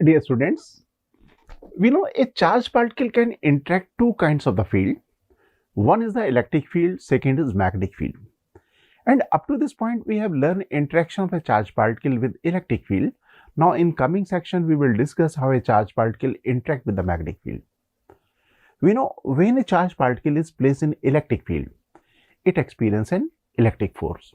Dear students, we know a charged particle can interact two kinds of the field. One is the electric field, second is magnetic field. And up to this point, we have learned interaction of a charged particle with electric field. Now in coming section, we will discuss how a charged particle interact with the magnetic field. We know when a charged particle is placed in electric field, it experiences an electric force.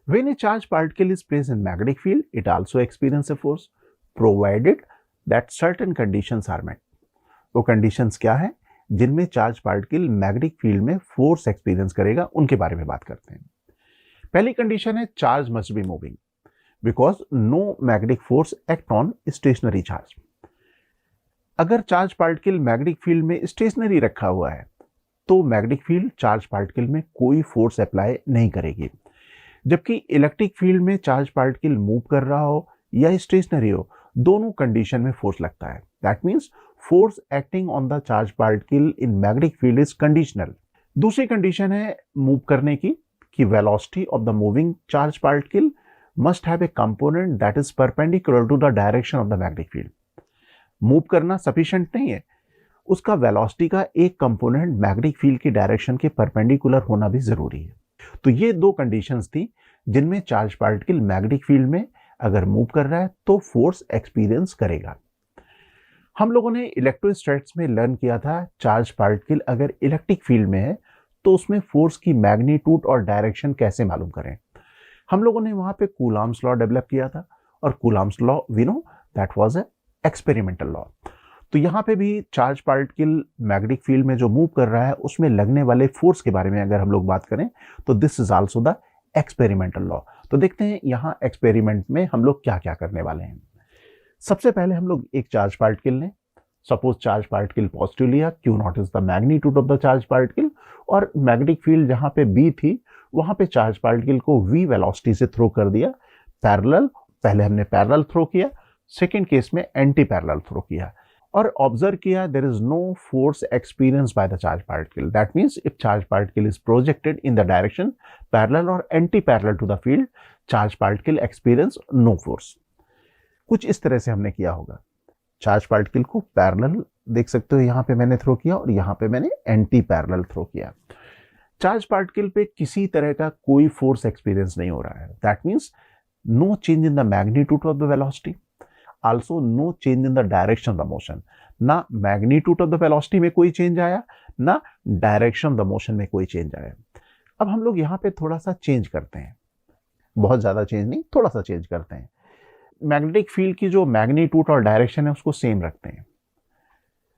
When a charged particle is placed in magnetic field, it also experiences a force, provided that certain conditions are met. वो conditions क्या है जिनमें charge particle magnetic field में force experience करेगा, उनके बारे में बात करते हैं। पहली कंडीशन है charge must be moving because no magnetic force act on stationary charge. अगर चार्ज पार्टिकल मैग्नेटिक फील्ड में स्टेशनरी रखा हुआ है तो मैग्नेटिक फील्ड चार्ज पार्टिकल में कोई फोर्स अप्लाई नहीं करेगी, जबकि इलेक्ट्रिक फील्ड में चार्ज पार्टिकल मूव कर रहा हो या स्टेशनरी हो, दोनों कंडीशन में फोर्स लगता है। That means force acting on the charge particle in magnetic field is conditional. दूसरी कंडीशन है मूव करने की कि velocity of the moving charge particle must have a component that is perpendicular to the direction of the magnetic field. Move करना sufficient नहीं है, उसका velocity का एक कंपोनेंट मैग्नेटिक फील्ड की डायरेक्शन के परपेंडिकुलर होना भी जरूरी है। तो ये दो कंडीशंस थी जिनमें चार्ज पार्टिकल मैग्नेटिक फील्ड में अगर मूव कर रहा है तो फोर्स एक्सपीरियंस करेगा। हम लोगों ने इलेक्ट्रोस्टैटिक्स में लर्न किया था चार्ज पार्टिकल अगर इलेक्ट्रिक फील्ड में है तो उसमें फोर्स की मैग्नीट्यूड और डायरेक्शन कैसे मालूम करें। हम लोगों ने वहां पे कूलॉम्स लॉ डेवलप किया था और Coulomb's law we know that was a experimental law. तो यहाँ पे भी चार्ज पार्टिकल मैग्नेटिक फील्ड में जो मूव कर रहा है उसमें लगने वाले फोर्स के बारे में अगर हम लोग बात करें तो this is also the experimental law. तो देखते हैं यहाँ एक्सपेरिमेंट में हम लोग क्या क्या करने वाले हैं। सबसे पहले हम लोग एक चार्ज पार्टिकल लें। सपोज चार्ज पार्टिकल पॉजिटिव लिया, Q naught is the magnitude of the charge particle, और मैग्नेटिक फील्ड जहां पे बी थी वहां पे चार्ज पार्टिकल को वी वेलोसिटी से थ्रो कर दिया पैरेलल। पहले हमने पैरेलल थ्रो किया, सेकेंड केस में एंटी पैरेलल थ्रो किया और ऑब्जर्व किया there is no force experience by the charge particle. That means if charge particle is projected in the direction parallel और anti parallel to the field, charge particle experience no force. कुछ इस तरह से हमने किया होगा। Charge particle को parallel देख सकते हो, यहाँ पे मैंने थ्रो किया और यहाँ पे मैंने एंटी पैरेलल थ्रो किया। चार्ज पार्टिकल पे किसी तरह का कोई फोर्स एक्सपीरियंस नहीं हो रहा है। That means no change in the magnitude of the velocity, also no change in the direction of the motion. ना मैग्नीट्यूड ऑफ द वेलोसिटी में कोई चेंज आया, ना डायरेक्शन ऑफ द मोशन में कोई चेंज आया। अब हम लोग यहाँ पे थोड़ा सा चेंज करते हैं, बहुत ज्यादा चेंज नहीं, थोड़ा सा चेंज करते हैं। मैग्नेटिक फील्ड की जो मैग्नीट्यूड और डायरेक्शन है उसको सेम रखते हैं,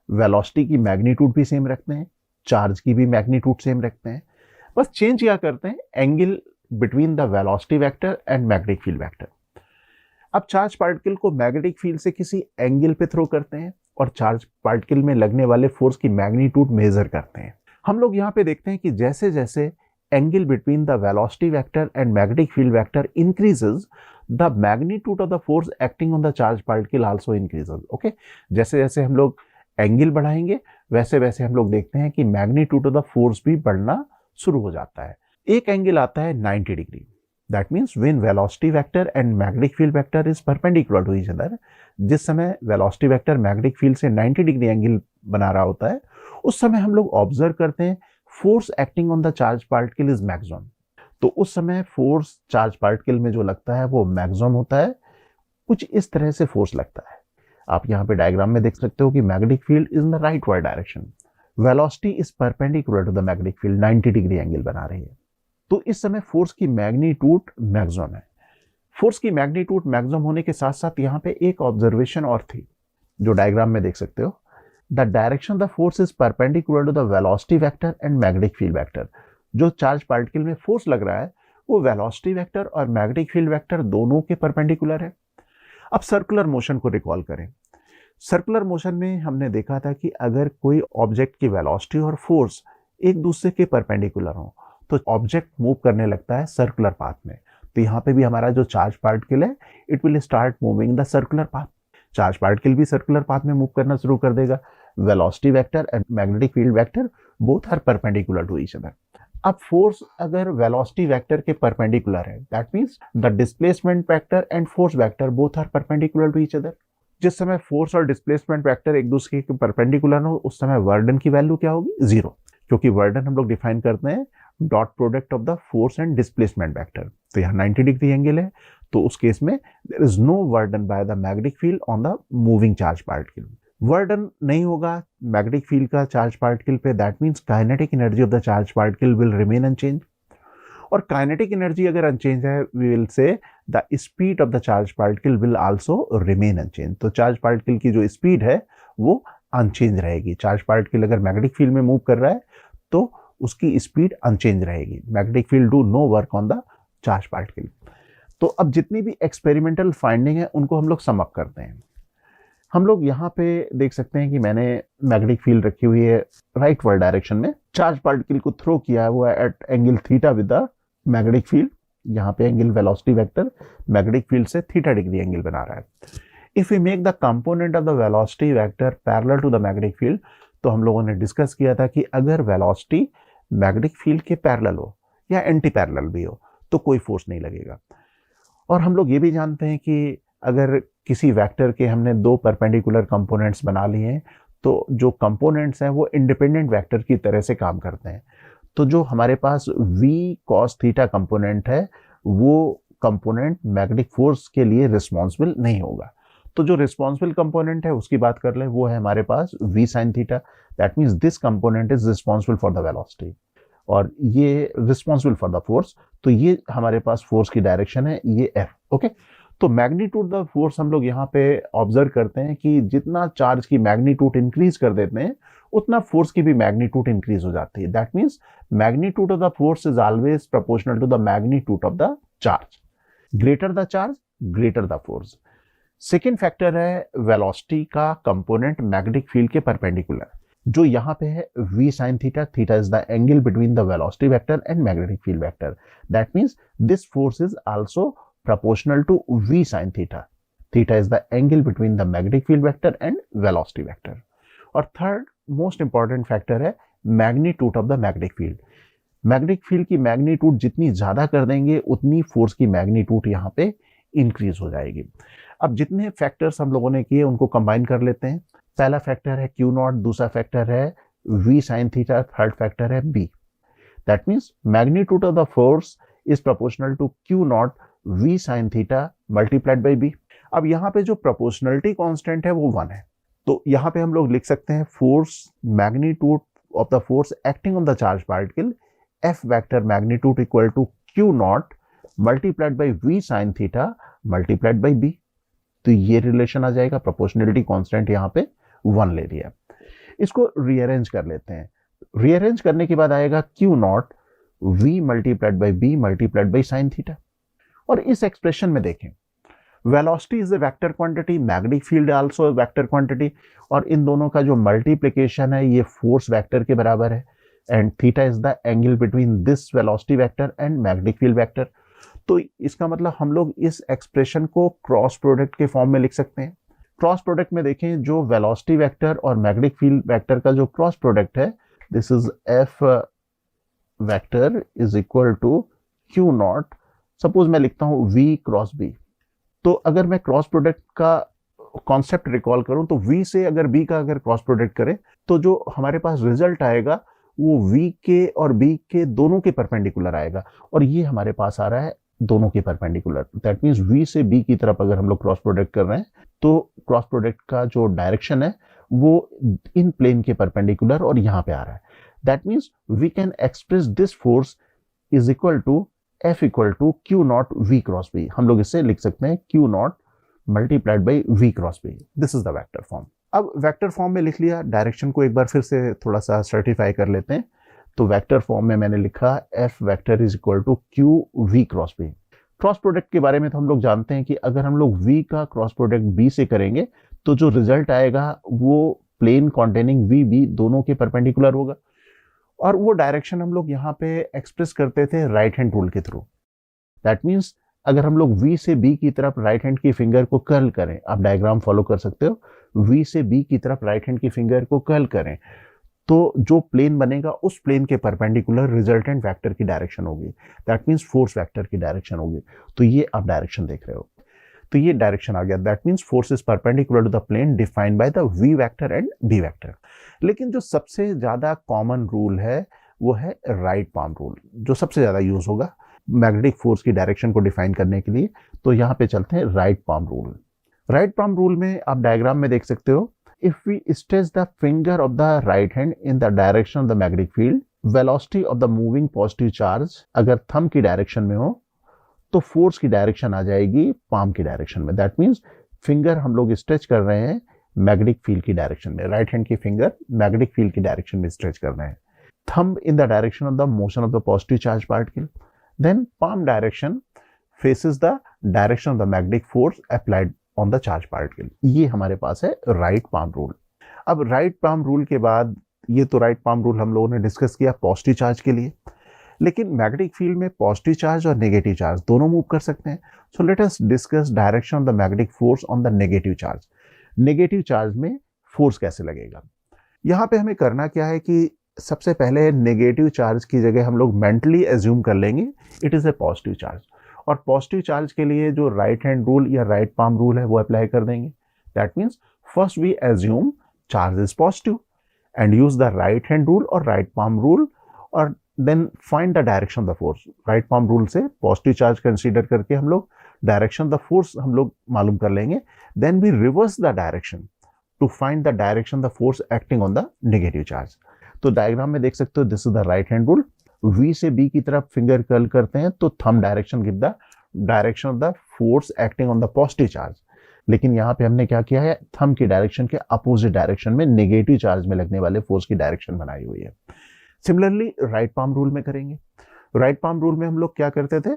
वेलोसिटी की मैग्नीट्यूड भी सेम रखते हैं, चार्ज की भी मैग्नीट्यूड सेम रखते हैं। बस चेंज क्या करते हैं, angle between the velocity vector and magnetic field vector. अब चार्ज पार्टिकल को मैग्नेटिक फील्ड से किसी एंगल पे थ्रो करते हैं और चार्ज पार्टिकल में लगने वाले फोर्स की मैग्नीट्यूड मेजर करते हैं। हम लोग यहाँ पे देखते हैं कि जैसे जैसे angle between the velocity vector and magnetic field vector increases, the magnitude of the force acting on the charge particle also increases. Okay, जैसे जैसे हम लोग एंगल बढ़ाएंगे वैसे वैसे हम लोग देखते हैं कि मैग्नीट्यूड ऑफ द फोर्स भी बढ़ना शुरू हो जाता है। एक एंगल आता है 90 degree. That means when velocity vector and magnetic field vector is perpendicular to each other, जिस समय वेलोसिटी वेक्टर मैग्नेटिक फील्ड से 90 डिग्री एंगल बना रहा होता है उस समय हम लोग ऑब्जर्व करते हैं force acting on the charge particle is maximum. तो उस समय फोर्स चार्ज पार्टिकल में जो लगता है वो मैक्सिमम होता है। कुछ इस तरह से फोर्स लगता है। आप यहाँ पे डायग्राम में देख सकते हो कि magnetic field is in the rightward direction, velocity is perpendicular to the magnetic field, 90 degree angle बना रही है। तो इस समय फोर्स की मैग्नीट्यूड मैक्सिमम है। फोर्स की मैग्नीट्यूड मैक्सिमम होने के साथ साथ यहाँ पे एक ऑब्जर्वेशन और थी जो डायग्राम में देख सकते हो। The direction of the force is perpendicular to the velocity vector and magnetic field vector. जो चार्ज पार्टिकल में फोर्स लग रहा है वो वेलोसिटी वेक्टर और मैग्नेटिक फील्ड वेक्टर दोनों के परपेंडिकुलर है। अब सर्कुलर मोशन को रिकॉल करें। सर्कुलर मोशन में हमने देखा था कि अगर कोई ऑब्जेक्ट की वेलोसिटी और फोर्स एक दूसरे के परपेंडिकुलर हो तो ऑब्जेक्ट मूव करने लगता है सर्कुलर पाथ में। तो यहाँ पे भी हमारा जो चार्ज पार्टिकल है it will start moving the circular path. Charge particle भी सर्कुलर पाथ में मूव करना शुरू कर देगा। Velocity vector and magnetic field vector both are perpendicular to each other. अब फोर्स अगर वेलोसिटी वेक्टर के परपेंडिकुलर है, that means the displacement vector and force vector both are perpendicular to each other. जिस समय फोर्स और displacement vector एक दूसरे के परपेंडिकुलर हो उस समय वर्डन की वैल्यू क्या होगी, 0, क्योंकि वर्डन हम लोग डिफाइन करते हैं dot product of the force and displacement vector. तो यहाँ 90 डिग्री एंगल है, तो उस केस में there is no work done by the magnetic field on the moving charge particle. Work done नहीं होगा मैग्नेटिक फील्ड का चार्ज पार्टिकल पे, that means kinetic energy of the charge particle will remain unchange. और kinetic energy अगर unchange है, we will say the speed of the charge particle will also remain unchange. तो charge particle की जो speed है वो unchange रहेगी। Charge particle अगर मैग्नेटिक फील्ड में मूव कर रहा है तो उसकी स्पीड अनचेंज रहेगी। Magnetic field do no work on the charge particle. तो अब जितनी भी एक्सपेरिमेंटल फाइंडिंग है उनको हम लोग सम अप करते हैं। हम लोग यहाँ पे देख सकते हैं कि मैंने मैग्नेटिक फील्ड रखी हुई है राइट वर्ड डायरेक्शन में, चार्ज पार्टिकल को थ्रो किया हुआ है at angle theta with the magnetic field. यहाँ पे angle velocity vector magnetic field से थीटा डिग्री एंगल बना रहा है। If we make the component of the velocity vector parallel to the magnetic field, तो हम लोगों ने डिस्कस किया था कि अगर वेलोसिटी मैग्नेटिक फील्ड के पैरेलल हो या एंटी पैरेलल भी हो तो कोई फोर्स नहीं लगेगा। और हम लोग ये भी जानते हैं कि अगर किसी वेक्टर के हमने दो परपेंडिकुलर कंपोनेंट्स बना लिए हैं तो जो कंपोनेंट्स हैं वो इंडिपेंडेंट वेक्टर की तरह से काम करते हैं। तो जो हमारे पास v cos थीटा कंपोनेंट है वो कंपोनेंट मैग्नेटिक फोर्स के लिए रिस्पॉन्सिबल नहीं होगा। तो जो रिस्पॉन्सिबल कंपोनेंट है उसकी बात कर ले, वो है हमारे पास v sin theta. That means this component is responsible for the velocity और ये रिस्पॉन्सिबल फॉर द फोर्स। तो ये हमारे पास फोर्स की डायरेक्शन है, ये f। ओके, तो मैग्नीट्यूड द फोर्स हम लोग यहाँ पे ऑब्जर्व करते हैं कि जितना चार्ज की मैग्नीट्यूड इंक्रीज कर देते हैं उतना फोर्स की भी मैग्नीट्यूड इंक्रीज हो जाती है। That means magnitude of the force is always proportional to the magnitude of the charge. Greater the charge greater the force. Second factor है वेलोसिटी का कंपोनेंट मैग्नेटिक फील्ड के परपेंडिकुलर, जो यहाँ पे है v sin theta. Theta is the angle between the velocity vector and magnetic field vector. That means this force is also proportional to v sin theta. Theta is the angle between the magnetic field vector and velocity vector. और third most important factor है magnitude of the magnetic field. Magnetic field की magnitude जितनी ज्यादा कर देंगे उतनी force की magnitude यहाँ पे इंक्रीज हो जाएगी। अब जितने फैक्टर्स हम लोगों ने किए उनको कंबाइन कर लेते हैं। पहला फैक्टर है Q नॉट, दूसरा फैक्टर है v sin theta, third factor है B। That means magnitude of the force is proportional to Q naught v sin theta multiplied by b। अब यहाँ पे जो प्रोपोर्शनलिटी कांस्टेंट है वो 1 है, तो यहाँ पे हम लोग लिख सकते हैं force magnitude of the force acting on the charge particle f vector magnitude equal to q naught multiplied by v sin theta multiplied by b। तो ये रिलेशन आ जाएगा, प्रोपोर्शनलिटी कांस्टेंट यहाँ पे 1 ले लिया। इसको रीअरेंज कर लेते हैं। रीअरेंज करने के बाद आएगा q naught v multiplied by b multiplied by sin theta. और इस एक्सप्रेशन में देखें velocity is a vector quantity, magnetic field also vector quantity, और इन दोनों का जो मल्टीप्लिकेशन है ये फोर्स वेक्टर के बराबर है। And theta is the angle between this velocity vector and magnetic field vector. तो इसका मतलब हम लोग इस एक्सप्रेशन को क्रॉस प्रोडक्ट के फॉर्म में लिख सकते हैं। क्रॉस प्रोडक्ट में देखें जो वेलोसिटी वेक्टर और मैग्नेटिक फील्ड वेक्टर का जो क्रॉस प्रोडक्ट है, this is F vector is equal to Q naught. Suppose मैं लिखता हूं v क्रॉस b। तो अगर मैं क्रॉस प्रोडक्ट का कॉन्सेप्ट रिकॉल करूं तो v से अगर b का अगर क्रॉस प्रोडक्ट करें तो जो हमारे पास रिजल्ट आएगा वो v के और b के दोनों के परपेंडिकुलर आएगा, और ये हमारे पास आ रहा है दोनों के परपेंडिकुलर। दैट मीन्स v से b की तरफ अगर हम लोग क्रॉस प्रोडक्ट कर रहे हैं तो क्रॉस प्रोडक्ट का जो डायरेक्शन है वो इन प्लेन के परपेंडिकुलर और यहाँ पे आ रहा है। That means we can express this force is equal to F equal to Q naught v cross b। हम लोग इसे लिख सकते हैं Q naught multiplied by v cross b। This is the vector form. अब वेक्टर फॉर्म में लिख लिया, डायरेक्शन को एक बार फिर से थोड़ा सा सर्टिफाई कर लेते हैं। तो वेक्टर फॉर्म में मैंने लिखा F vector is equal to Q v cross b। Cross product के बारे में तो हम लोग जानते हैं कि अगर हम लोग v का क्रॉस प्रोडक्ट b से करेंगे तो जो रिजल्ट आएगा वो प्लेन कॉन्टेनिंग v b दोनों के परपेंडिकुलर होगा, और वो डायरेक्शन हम लोग यहाँ पे एक्सप्रेस करते थे राइट हैंड रूल के थ्रू। दैट मीन्स अगर हम लोग v से b की तरफ राइट हैंड की फिंगर को कर्ल करें, आप डायग्राम फॉलो कर सकते हो, v से b की तरफ राइट हैंड की फिंगर को कर्ल करें तो जो प्लेन बनेगा उस प्लेन के परपेंडिकुलर रिजल्टेंट वेक्टर की डायरेक्शन होगी। दैट मीन्स फोर्स वेक्टर की डायरेक्शन होगी। तो ये आप डायरेक्शन देख रहे हो। तो ये डायरेक्शन आ गया, that means force is perpendicular to the plane defined by the v vector and b vector. लेकिन जो सबसे ज्यादा कॉमन रूल है वो है राइट पाम रूल, जो सबसे ज्यादा यूज होगा मैग्नेटिक फोर्स की डायरेक्शन को डिफाइन करने के लिए। तो यहाँ पे चलते हैं right palm rule. Right palm rule में आप डायग्राम में देख सकते हो, if we stretch the finger of the right hand in the direction of the magnetic field, velocity of the moving positive charge अगर थंब की डायरेक्शन में हो तो फोर्स की डायरेक्शन आ जाएगी पाम की डायरेक्शन में। दैट मीन्स फिंगर हम लोग स्ट्रेच कर रहे हैं मैग्नेटिक फील्ड की डायरेक्शन में, राइट हैंड की फिंगर मैग्नेटिक फील्ड की डायरेक्शन में स्ट्रेच कर रहे हैं। Thumb in the direction of the motion of the positive charge particle, then palm direction faces the direction of the magnetic force applied on the charge particle. ये हमारे पास है right palm rule. अब right palm rule के बाद, ये तो right palm rule हम लोगों ने डिस्कस किया पॉजिटिव चार्ज के लिए, लेकिन मैग्नेटिक फील्ड में पॉजिटिव चार्ज और नेगेटिव चार्ज दोनों मूव कर सकते हैं। So let us discuss direction of the magnetic force on the negative charge. Negative charge में फोर्स कैसे लगेगा। यहाँ पे हमें करना क्या है कि सबसे पहले नेगेटिव चार्ज की जगह हम लोग मेंटली एज्यूम कर लेंगे it is a positive charge, और पॉजिटिव चार्ज के लिए जो राइट हैंड रूल या राइट पाम रूल है वो अप्लाई कर देंगे। That means first we assume charge is positive and use the right hand rule और राइट पाम रूल, और then find the direction of the force. Right palm rule से positive charge consider करके हम लोग direction of the force हम लोग मालूम कर लेंगे। Then we reverse the direction to find the direction of the force acting on the negative charge. तो डायग्राम में देख सकते हो, this is the right hand rule. V से B की तरफ फिंगर कर्ल करते हैं तो thumb direction give the direction of the force acting on the positive charge. लेकिन यहाँ पे हमने क्या किया है, थंब की डायरेक्शन के अपोजिट डायरेक्शन में नेगेटिव चार्ज में लगने वाले फोर्स की डायरेक्शन बनाई हुई है। सिमिलरली राइट पाम रूल में करेंगे। राइट पाम रूल में हम लोग क्या करते थे,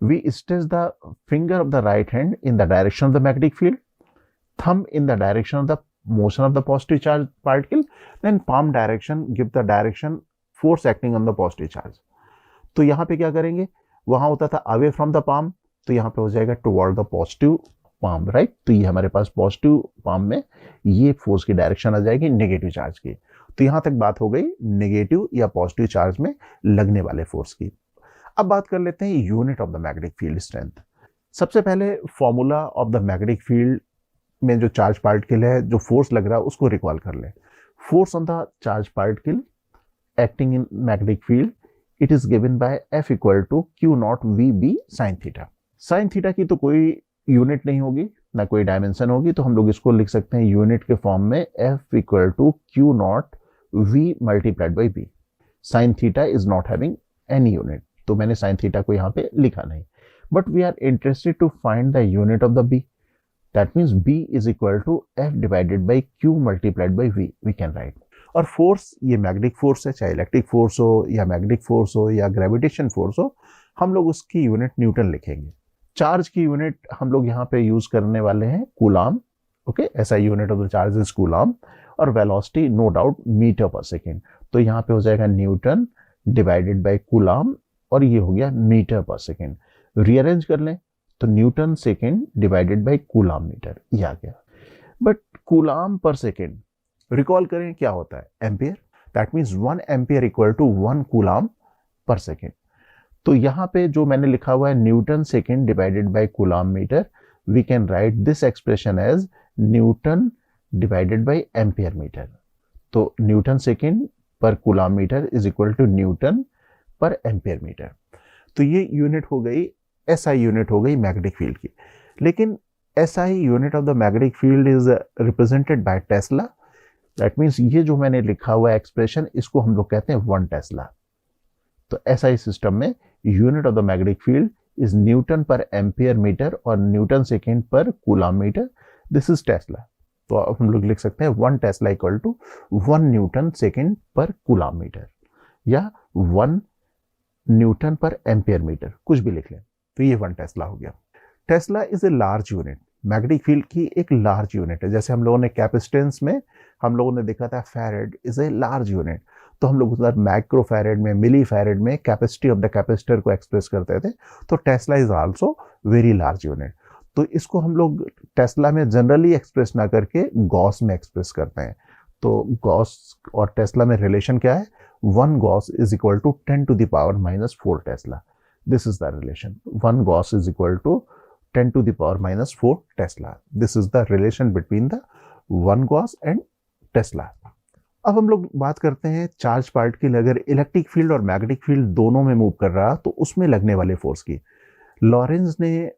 we stretch the finger of the right hand in the direction of the magnetic field, thumb in the direction of the motion of the positive charge particle, then palm direction give the direction force acting on the positive charge। तो यहाँ पे क्या करेंगे, वहां होता था away from the palm, तो यहाँ पे हो जाएगा toward the positive palm, right. तो ये हमारे पास पॉजिटिव पाम में ये फोर्स की डायरेक्शन आ जाएगी नेगेटिव चार्ज की। तो यहाँ तक बात हो गई नेगेटिव या पॉजिटिव चार्ज में लगने वाले फोर्स की। अब बात कर लेते हैं unit of the magnetic field strength. सबसे पहले formula of the magnetic field में जो चार्ज पार्टिकल है, जो फोर्स लग रहा है उसको रिकॉल कर ले। Force on the charge particle acting in magnetic field, it is given by F equal to Q naught V B sine theta. Sine theta की तो कोई यूनिट नहीं होगी, ना कोई डायमेंशन होगी, तो हम लोग इसको लिख सकते हैं यूनिट के फॉर्म में F equal to Q naught V multiplied by B। Sine theta is not having any unit, तो मैंने साइन थीटा को यहाँ पे लिखा नहीं, but we are interested to find the unit of the B। That means B is equal to F divided by Q multiplied by V, we can write। और force, ये magnetic force है, चाहे electric force हो या magnetic force हो या gravitation force हो, हम लोग उसकी यूनिट न्यूटन लिखेंगे। चार्ज की यूनिट हम लोग यहाँ पे यूज करने वाले हैं कूलाम, ओके, ऐसा unit of the charge is coulomb, और velocity no doubt metre per second, तो यहाँ पे हो जाएगा न्यूटन डिवाइडेड बाई कूलाम, और ये हो गया मीटर पर सेकेंड। रीअरेंज कर लें तो newton second divided by coulomb metre, ये आ गया। But coulomb per second recall करें क्या होता है, ampere. That means 1 ampere equal to 1 coulomb per second. तो यहाँ पे जो मैंने लिखा हुआ है newton second divided by coulomb metre, we can write this expression as newton divided by ampere metre. तो newton second per coulomb metre is equal to newton per ampere metre. तो ये यूनिट हो गई, SI यूनिट हो गई magnetic field की। लेकिन SI unit of the magnetic field is represented bye Tesla. That means ये जो मैंने लिखा हुआ एक्सप्रेशन, इसको हम लोग कहते हैं 1 टेस्ला। तो SI सिस्टम में unit of the magnetic field is newton per ampere metre और newton second per coulomb metre, this is tesla. तो अब हम लोग लिख सकते हैं 1 tesla equal to 1 newton second per coulomb metre, या 1 न्यूटन पर एम्पियर मीटर, कुछ भी लिख लें। तो ये 1 टेस्ला हो गया। Tesla is a large unit, magnetic field की एक लार्ज यूनिट है। जैसे हम लोगों ने कैपेसिटेंस में हम लोगों ने देखा था farad is a large unit, तो हम लोग उधर माइक्रो फैरेड में, मिली फैरेड में कैपेसिटी ऑफ द कैपेसिटर को एक्सप्रेस करते थे। तो Tesla is also very large unit. तो इसको हम लोग टेस्ला में जनरली एक्सप्रेस ना करके गॉस में एक्सप्रेस करते हैं। तो गॉस और टेस्ला में रिलेशन क्या है, 1 gauss is equal to 10 to the power -4 tesla. This is the relation, 1 Gauss is equal to 10 to the power minus 4 Tesla. This is the relation between the one Gauss and Tesla. अब हम लोग बात करते हैं charge particle अगर electric field और magnetic field दोनों में मूव कर रहा तो उसमें लगने वाले फोर्स की. लॉरेंज ने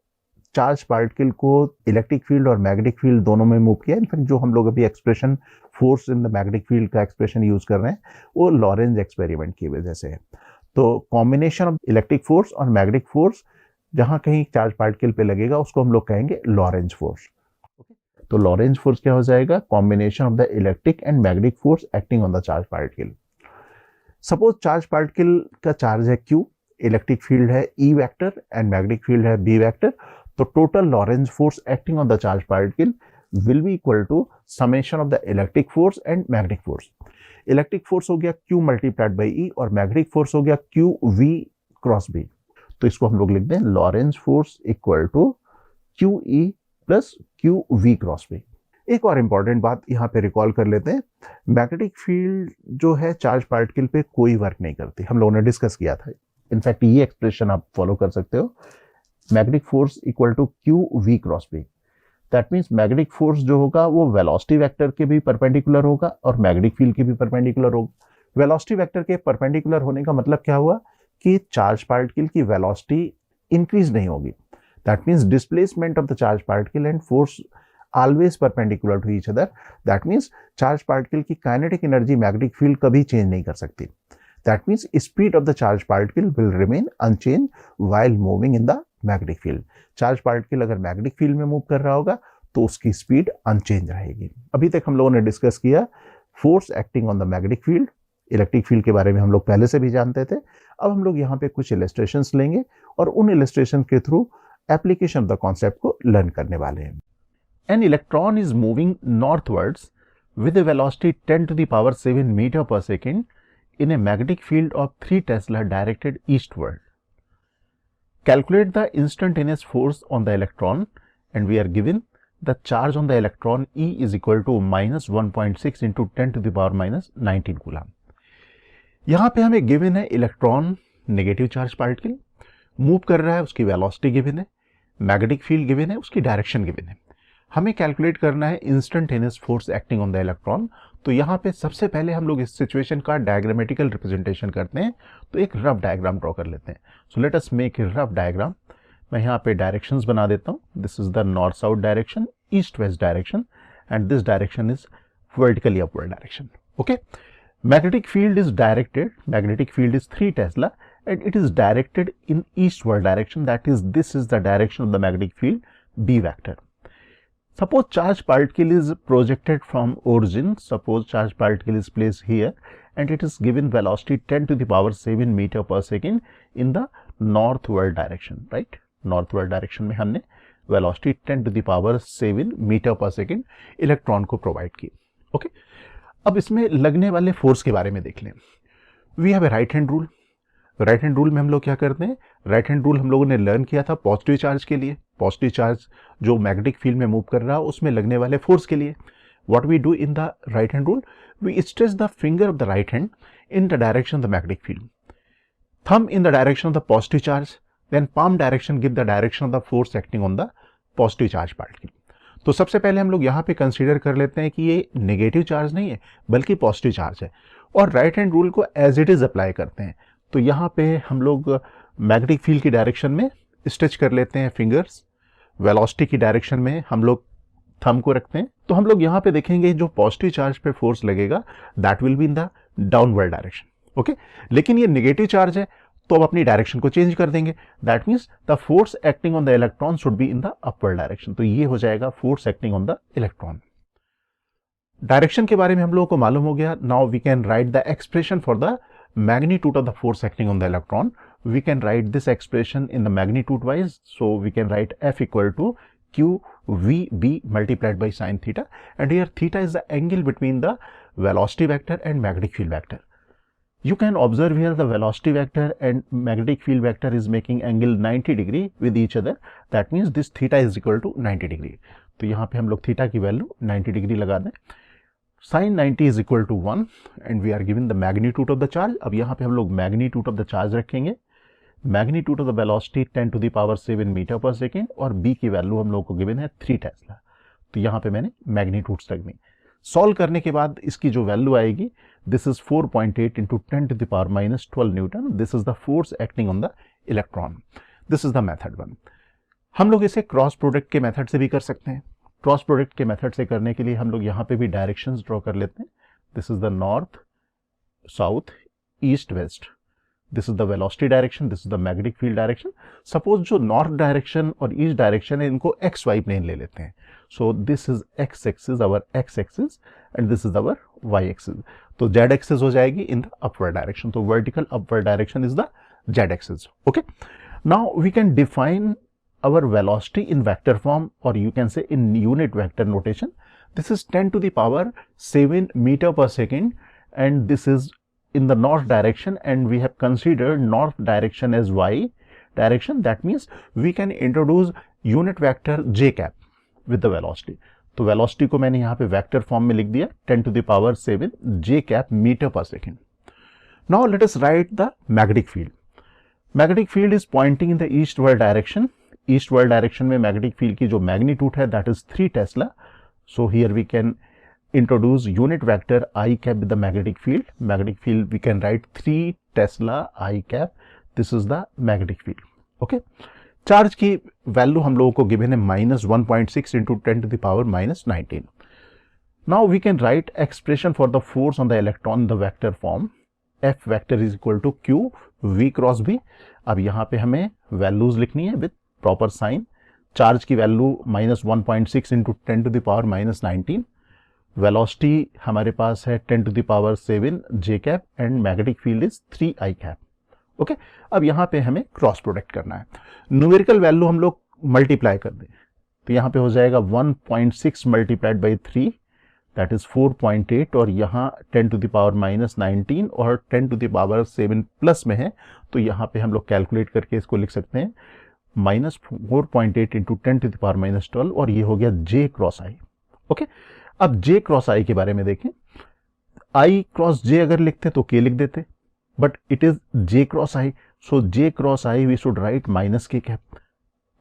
चार्ज पार्टिकल को इलेक्ट्रिक फील्ड और मैग्नेटिक फील्ड दोनों में मूव किया. इनफैक्ट जो हम लोग अभी expression force in the magnetic field का एक्सप्रेशन यूज कर रहे हैं वो लॉरेंज एक्सपेरिमेंट की वजह से है. तो कॉम्बिनेशन ऑफ इलेक्ट्रिक फोर्स और मैग्नेटिक फोर्स जहां कहीं चार्ज पार्टिकल पे लगेगा उसको हम लोग कहेंगे लॉरेंज फोर्स. तो लॉरेंज फोर्स क्या हो जाएगा? Combination of the electric and magnetic force acting on the charge particle. Suppose charge particle का चार्ज है Q, इलेक्ट्रिक फील्ड है E vector and magnetic field है B वेक्टर. तो total Lorentz force acting on the charge particle will be equal to summation of the electric force and magnetic force. Electric force हो गया Q multiplied by E और magnetic force हो गया QV cross B. तो इसको हम लोग लिख दें Lorentz force equal to QE plus QV cross B. एक और इंपॉर्टेंट बात यहाँ पे रिकॉल कर लेते हैं. मैग्नेटिक फील्ड जो है चार्ज पार्टिकल पे कोई वर्क नहीं करती. हम लोगों ने डिस्कस किया था. इनफैक्ट ये एक्सप्रेशन आप फॉलो कर सकते हो. Magnetic force equal to QV cross B. That means magnetic force जो होगा वो वेलोसिटी वेक्टर के भी परपेंडिकुलर होगा और मैग्नेटिक फील्ड के भी परपेंडिकुलर होगा. वेलोसिटी वेक्टर के परपेंडिकुलर होने का मतलब क्या हुआ कि चार्ज पार्टिकल की वेलोसिटी इंक्रीज नहीं होगी. That means displacement of the charge particle and force always perpendicular to each other. That means charge particle की काइनेटिक एनर्जी मैग्नेटिक फील्ड कभी चेंज नहीं कर सकती. That means speed of the charge particle will remain unchange while moving in the magnetic field. Charge particle अगर magnetic field में move कर रहा होगा तो उसकी स्पीड अनचेंज रहेगी. अभी तक हम लोगों ने डिस्कस किया force acting on the magnetic field. Electric field के बारे में हम लोग पहले से भी जानते थे. अब हम लोग यहाँ पे कुछ इलस्ट्रेशंस लेंगे और उन इलस्ट्रेशन के through application of the concept को लर्न करने वाले हैं. An electron is moving northwards with a velocity 10 to the power 7 meter per second in a magnetic field of 3 Tesla directed eastward. Calculate the instantaneous force on the electron and we are given the charge on the electron E is equal to minus 1.6 into 10 to the power minus 19 coulomb. यहाँ पे हमें given है electron negative charge particle move कर रहा है, उसकी velocity given है, magnetic field given है, उसकी डायरेक्शन गिवन है. हमें कैलकुलेट करना है instantaneous force acting on the electron. तो यहाँ पे सबसे पहले हम लोग इस सिचुएशन का डायग्रामेटिकल रिप्रेजेंटेशन करते हैं. तो एक रफ डायग्राम ड्रॉ कर लेते हैं. So let us make a rough diagram. मैं यहाँ पे डायरेक्शंस बना देता हूँ. This is the north south direction, east west direction and this direction is vertically upward direction. Okay. Magnetic field is directed, magnetic field is 3 Tesla and it is directed in eastward direction. That is, this is the direction of the magnetic field B vector. Suppose charge particle is projected from origin. Suppose charge particle is placed here and it is given velocity 10 to the power 7 meter per second in the northward direction, right? Northward direction में हमने velocity 10 to the power 7 meter per second electron को provide की. Okay. अब इसमें लगने वाले force के बारे में देख लें. We have a right hand rule. Right hand rule में हम लोग क्या करते हैं? राइट हैंड रूल हम लोगों ने लर्न किया था पॉजिटिव चार्ज के लिए. पॉजिटिव चार्ज जो मैग्नेटिक फील्ड में मूव कर रहा है उसमें लगने वाले फोर्स के लिए. What we do in the right hand rule? We stretch the finger of the right hand in the direction of the magnetic field, thumb in the direction of the positive charge, then palm direction give the direction of the force acting on the positive charge particle. तो सबसे पहले हम लोग यहाँ पे consider कर लेते हैं कि ये नेगेटिव चार्ज नहीं है बल्कि पॉजिटिव चार्ज है और राइट हैंड रूल को एज इट इज अप्लाई करते हैं. तो यहाँ पे हम लोग मैग्नेटिक फील्ड की डायरेक्शन में स्ट्रेच कर लेते हैं फिंगर्स. वेलोसिटी की डायरेक्शन में हम लोग थंब को रखते हैं. तो हम लोग यहाँ पे देखेंगे जो पॉजिटिव चार्ज पे फोर्स लगेगा that will be in the downward direction. Okay. लेकिन ये नेगेटिव चार्ज है तो अब अपनी डायरेक्शन को चेंज कर देंगे. That means the force acting on the electron should be in the upward direction. तो ये हो जाएगा force acting on the electron. Direction के बारे में हम लोगों को मालूम हो गया. Now we can write the expression for the magnitude of the force acting on the electron. We can write this expression in the magnitude wise. So we can write F equal to QVB multiplied by sin theta, and here theta is the angle between the velocity vector and magnetic field vector. You can observe here the velocity vector and magnetic field vector is making angle 90 degree with each other. That means this theta is equal to 90 degree. तो यहाँ पे हम लोग theta की value 90 degree लगा दें. sin 90 is equal to 1 and we are given the magnitude of the charge. अब यहाँ पे हम लोग magnitude of the charge रखेंगे. Magnitude of the velocity 10 to the power 7 metre per second, और बी की वैल्यू हम लोग को गिवन है 3 टेस्ला। तो यहाँ पे मैंने मैग्नीट्यूड्स रख दी। सॉल्व करने के बाद इसकी जो वैल्यू आएगी, this is 4.8 into 10 to the power minus 12 newton, this is the force acting on the electron. This is the method 1। हम लोग इसे क्रॉस प्रोडक्ट के मेथड से भी कर सकते हैं। क्रॉस प्रोडक्ट के मेथड से करने के लिए हम लोग यहाँ पे भी डायरेक्शंस ड्रॉ कर लेते हैं। This is the north, south, east, west. This is the velocity direction, this is the magnetic field direction. Suppose जो नॉर्थ डायरेक्शन और ईस्ट डायरेक्शन है, इनको एक्स वाई प्लेन ले लेते हैं। So this is X axis, our X axis, and this is our Y axis. तो Z axis हो जाएगी इन द अपवर्ड डायरेक्शन। तो vertical upward direction is the Z axis. Okay, now we can define our velocity in vector form, or you can say in unit vector notation. This is 10 to the power 7 meter per second, and this is in the north direction, and we have considered north direction as y direction. That means we can introduce unit vector j cap with the velocity. तो velocity को मैंने यहाँ पे vector form में लिख दिया 10 to the power 7 j cap meter per second. Now let us write the magnetic field. Magnetic field is pointing in the eastward direction. Eastward direction में magnetic field की जो मैग्नीट्यूड है that is 3 tesla. So here we can introduce unit vector i cap with the magnetic field. Magnetic field we can write 3 tesla i cap. This is the magnetic field. Okay, charge की value हम लोगों को given है -1.6 into 10 to the power -19. Now we can write expression for the force on the electron in the vector form. F vector is equal to q v cross B. अब यहाँ पे हमें values लिखनी है विद प्रॉपर साइन. चार्ज की value -1.6 into 10 to the power -19. Velocity हमारे पास है 10 to the power 7 j cap, and magnetic field is 3 i cap. Okay, अब यहाँ पे हमें क्रॉस प्रोडक्ट करना है. न्यूमेरिकल वैल्यू हम लोग मल्टीप्लाई कर दें तो यहाँ पे हो जाएगा 1.6 मल्टीप्लाइड बाई 3 दैट इज 4.8, और यहाँ 10 टू द पावर -19 और 10 टू द पावर 7 प्लस में है, तो यहाँ पे हम लोग कैलकुलेट करके इसको लिख सकते हैं -4.8 इंटू 10 टू द पावर -12, और ये हो गया j क्रॉस आई. ओके, अब j क्रॉस आई के बारे में देखें. i क्रॉस j अगर लिखते तो k लिख देते, but it is j cross i. So j cross i we should write minus k cap.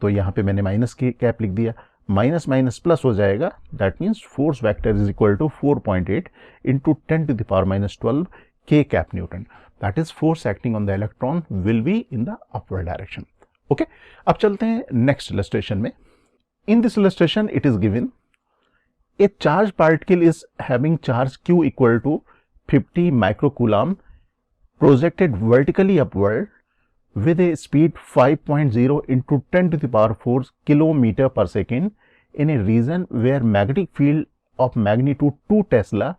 तो यहाँ पे मैंने माइनस के कैप लिख दिया. माइनस माइनस प्लस हो जाएगा, that means force vector is equal to 4.8 into 10 to the power -12 k cap newton. That is force acting on the electron will be in the upward direction. Okay, अब चलते हैं next illustration में. In this illustration it is given a charge particle is having charge q equal to 50 microcoulomb projected vertically upward with a speed 5.0 into 10 to the power 4 kilometer per second in a region where magnetic field of magnitude 2 Tesla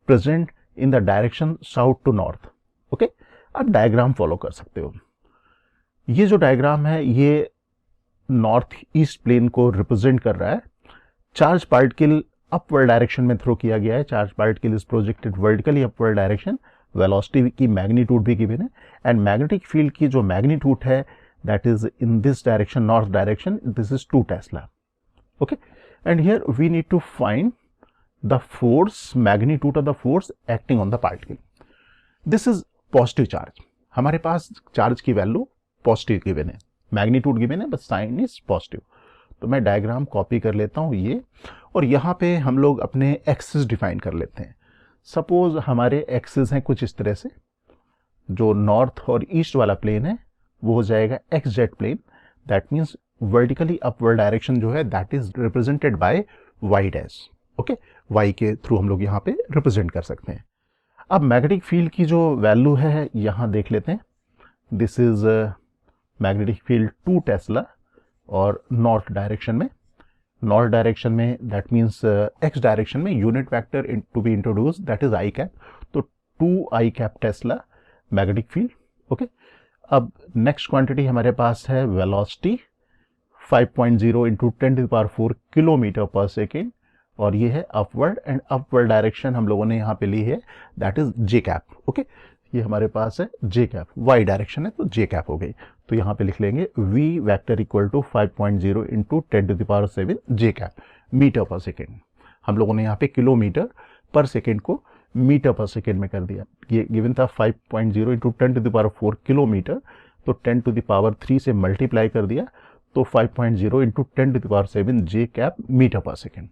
present in the direction south to north. Okay, आप diagram follow कर सकते हो. ये जो diagram है ये north east plane को represent कर रहा है. चार्ज पार्टिकल अपवर्ड डायरेक्शन में थ्रो किया गया है. Charge particle is projected vertically upward direction. Velocity की मैग्नीट्यूड भी गिवन है, एंड मैग्नेटिक फील्ड की जो मैग्नीट्यूड है that is in this direction, north direction. This is 2 tesla. Okay, and here we need to find the force, magnitude of the force acting on the particle. This is positive charge. हमारे पास charge की value positive given है, magnitude given है, but sign is positive. तो मैं diagram copy कर लेता हूँ ये, और यहाँ पे हम लोग अपने एक्सिस डिफाइन कर लेते हैं. सपोज हमारे एक्सिस हैं कुछ इस तरह से. जो नॉर्थ और ईस्ट वाला प्लेन है वो हो जाएगा x z plane. That means vertically upward direction जो है that is represented by y dash. Okay, y के थ्रू हम लोग यहाँ पे रिप्रेजेंट कर सकते हैं. अब मैग्नेटिक फील्ड की जो वैल्यू है यहाँ देख लेते हैं. This is magnetic field 2 tesla, और नॉर्थ डायरेक्शन में, नॉर्थ डायरेक्शन में दैट मीन्स एक्स डायरेक्शन में unit vector to be introduce that is i cap. तो 2 i cap tesla magnetic field. Okay, अब नेक्स्ट क्वांटिटी हमारे पास है velocity 5.0 into 10 to the power 4 kilometre per second, और ये है अपवर्ड, एंड अपवर्ड डायरेक्शन हम लोगों ने यहाँ पे ली है that is J cap. Okay, ये हमारे पास है जे कैप. वाई डायरेक्शन है तो जे कैप हो गई. तो यहाँ पे लिख लेंगे v vector equal to 5.0 into 10 to the power 7 j cap metre per second. हम लोगों ने यहाँ पे किलोमीटर पर सेकेंड को मीटर पर सेकेंड में कर दिया. ये गिवन था 5.0 into 10 to the power 4 kilometre, तो 10 टू द पावर 3 से मल्टीप्लाई कर दिया तो 5.0 into 10 to the power 7 j cap metre per second.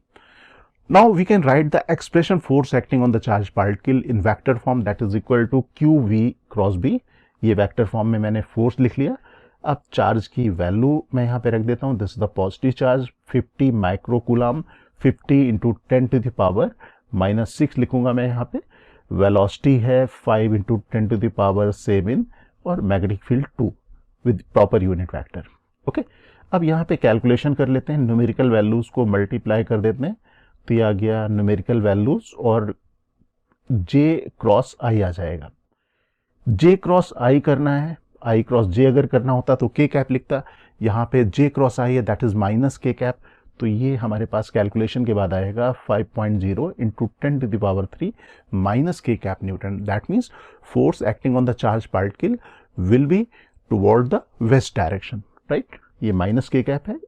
Now we can write the expression force acting on the charged particle in vector form, that is equal to QV cross B. ये vector form में मैंने force लिख लिया. अब charge की value मैं यहाँ पे रख देता हूँ. This is the positive charge 50 microcoulomb, 50 into 10 to the power -6 लिखूंगा मैं यहाँ पे. वेलोसिटी है 5 इंटू 10 टू द पावर 7 और magnetic field 2 with proper unit vector. Okay, अब यहाँ पे कैलकुलेशन कर लेते हैं. न्यूमेरिकल वैल्यूज को मल्टीप्लाई कर देते हैं तो ये आ गया न्यूमेरिकल वैल्यूज और जे क्रॉस आई आ जाएगा. जे क्रॉस आई करना है, आई क्रॉस जे अगर करना होता तो के कैप लिखता. यहाँ पे जे क्रॉस आई है, that is minus k cap. तो ये हमारे पास कैलकुलेशन के बाद आएगा 5.0 into 10 to the power 3 minus k cap newton. That means force acting on the charge particle will be toward the west direction. Right, ये minus k cap है.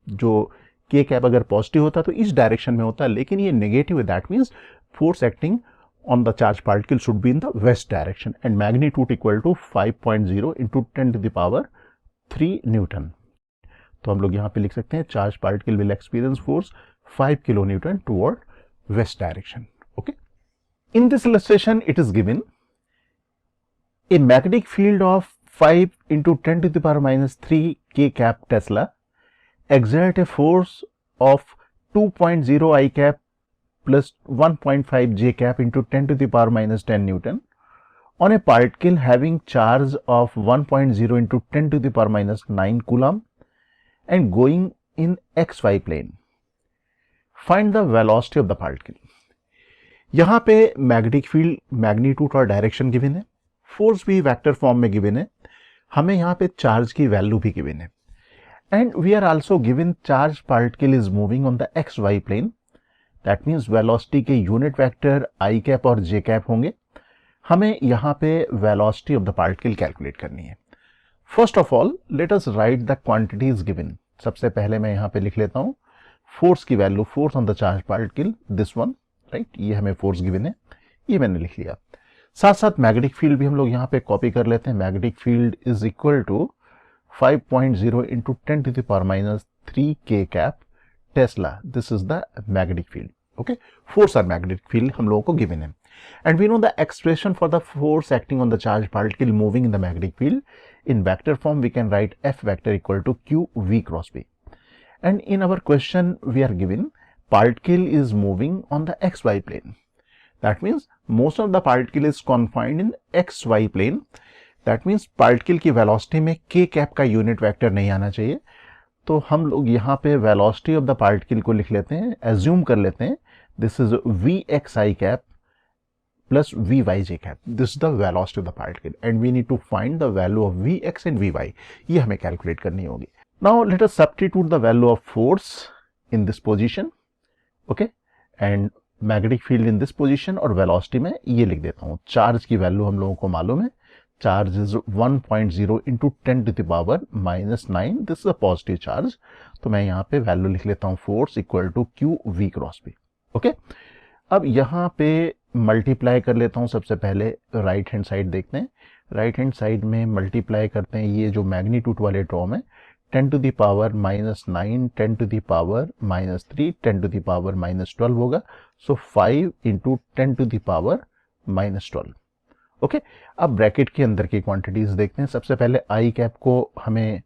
जो के कैप अगर पॉजिटिव होता तो इस डायरेक्शन में होता, लेकिन ये नेगेटिव है. That means force acting on the charge particle should be in the west direction and magnitude equal to 5.0 into 10 to the power 3 Newton. तो हम लोग यहाँ पे लिख सकते हैं charge particle will experience force 5 kilonewton toward west direction. Okay. In this illustration, it is given a magnetic field of 5 into 10 to the power -3 K cap Tesla exert a force of 2.0 I cap plus 1.5 j cap into 10 to the power -10 Newton on a particle having charge of 1.0 into 10 to the power -9 coulomb and going in xy plane. Find the velocity of the particle. यहाँ पे magnetic field, magnitude और direction given है, force भी vector form में given है, हमें यहाँ पे चार्ज की वैल्यू भी गिवन है, and we are also given charge particle is moving on the x Y plane. That means velocity के यूनिट वेक्टर आई कैप और जे कैप होंगे. हमें यहाँ पे velocity of the particle calculate करनी है. First of all let us write the quantities given. सबसे पहले मैं यहाँ पे लिख लेता हूँ फोर्स की value, force on the charge particle, this one. Right, ये हमें फोर्स गिवन है, ये मैंने लिख लिया. साथ साथ मैग्नेटिक फील्ड भी हम लोग यहाँ पे कॉपी कर लेते हैं. Magnetic field is equal to 5.0 into 10 to the power -3 K cap Tesla. This is the magnetic field. Okay, force or magnetic field हम लोगों को given है. And we know the expression for the force acting on the charged particle moving in the magnetic field. In vector form, we can write F vector equal to Q V cross B. And in our question, we are given particle is moving on the XY plane. That means most of the particle is confined in XY plane. That means particle की velocity में के cap का unit vector नहीं आना चाहिए. तो हम लोग यहाँ पे वेलोसिटी ऑफ द पार्टिकल को लिख लेते हैं, एज्यूम कर लेते हैं this is v x i cap plus v y j cap. This is the velocity of the particle and we need to find the value of v x and v y. ये हमें calculate करनी होगी. Now let us substitute the value of force in this position. Okay, and magnetic field in this position और velocity में ये लिख देता हूँ. चार्ज की वैल्यू हम लोगों को मालूम है, charge is 1.0 into 10 to the power -9. this is a positive charge. तो मैं यहाँ पे वैल्यू लिख लेता हूँ force equal to q v cross B. Okay, अब यहाँ पे मल्टीप्लाई कर लेता हूँ. सबसे पहले राइट हैंड साइड देखते हैं. राइट हैंड साइड में मल्टीप्लाई करते हैं. ये जो मैग्नीट्यूड वाले टर्म है 10 to the power -9, 10 to the power -3, 10 to the power -12 होगा. So 5 into 10 to the power -12. Okay, अब ब्रैकेट के अंदर की क्वांटिटीज देखते हैं. सबसे पहले आई कैप को हमें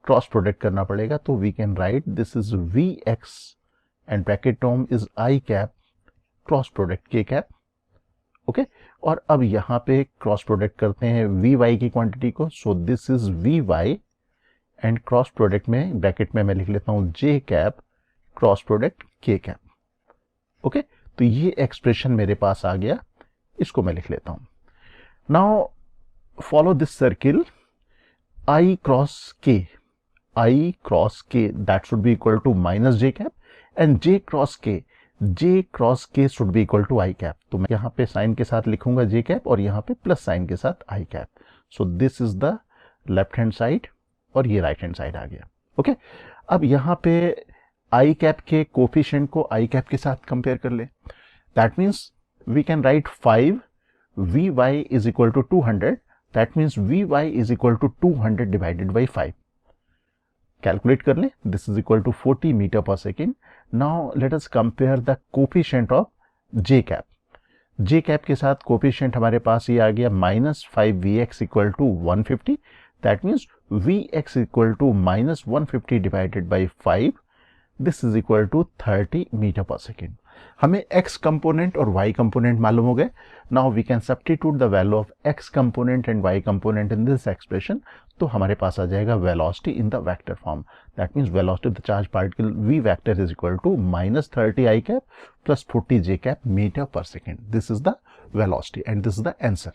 क्रॉस प्रोडक्ट करना पड़ेगा. तो we can write this is v x and bracket term is i cap cross product k cap. Okay, और अब यहाँ पे क्रॉस प्रोडक्ट करते हैं वी वाई की क्वांटिटी को. So this is v y and cross product में ब्रैकेट में मैं लिख लेता हूँ j cap cross product k cap. Okay, तो ये एक्सप्रेशन मेरे पास आ गया, इसको मैं लिख लेता हूँ. Now follow this circle I cross K. I cross K that should be equal to minus J cap and J cross K. J cross K should be equal to I cap. तो मैं यहाँ पे sign के साथ लिखूंगा J cap और यहाँ पे प्लस साइन के साथ I cap. So this is the left hand side और ये right hand side आ गया. Okay? अब यहाँ पे I cap के कोफिशिएंट को I cap के साथ कंपेयर कर ले. That means we can write 5 Vy is equal to 200. That means Vy is equal to 200 divided by 5. Calculate कर लें. This is equal to 40 metre per second. Now let us compare the coefficient of j cap. J cap के साथ coefficient हमारे पास ये आ गया -5Vx equal to 150. That means Vx equal to -150 divided by 5. This is equal to 30 metre per second. हमें x component और y component मालूम हो गए. Now we can substitute the value of x component and y component in this expression. तो हमारे पास आ जाएगा velocity in the vector form. That means velocity of the charge particle v vector is equal to -30 i cap plus 40 j cap metre per second. This is the velocity and this is the answer.